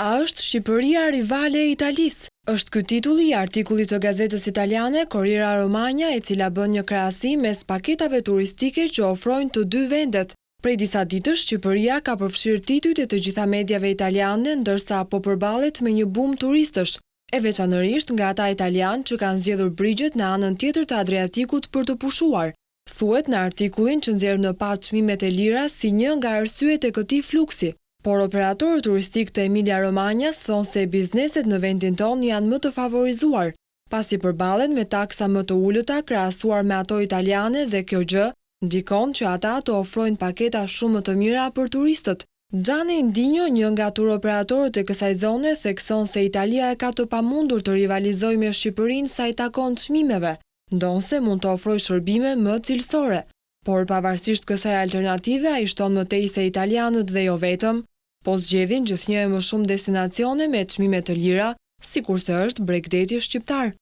A është Shqipëria rivale e Italisë? Është ky titulli i artikullit të gazetës italiane Corriere Romagna, e cila bën një krahasim mes paketave turistike që ofrojnë të dy vendet. Prej disa ditësh, Shqipëria ka përfshirë titujt e të gjitha mediave italiane, ndërsa po përballet me një bum turistësh, e veçanërisht nga ata italianë që kanë zgjedhur brigjet në anën tjetër të Adriatikut për të pushuar. Thuhet në artikullin që nxjerr në pa çmimet e lira si një nga arsyet e këtij fluksi. Por operatorët turistik të Emilia Romagnas thonë se bizneset në vendin tonë janë më të favorizuar, pasi përballen me taksa më të ulëta krahasuar me ato italiane, dhe kjo gjë ndikon që ata të ofrojnë paketa shumë më të mira për turistët. Gianni Indinjo, një nga turoperatorët e kësaj zone, thekson se Italia e ka të pamundur të rivalizojë me Shqipërinë sa i takon çmimeve, ndonse mund të ofrojë shërbime më cilësore. Por pavarësisht kësaj alternative, ai shton më tej se italianët dhe jo vetëm po zgjedhin gjithnjë më shumë destinacione me çmime të lira, sikurse është Bregdeti shqiptar.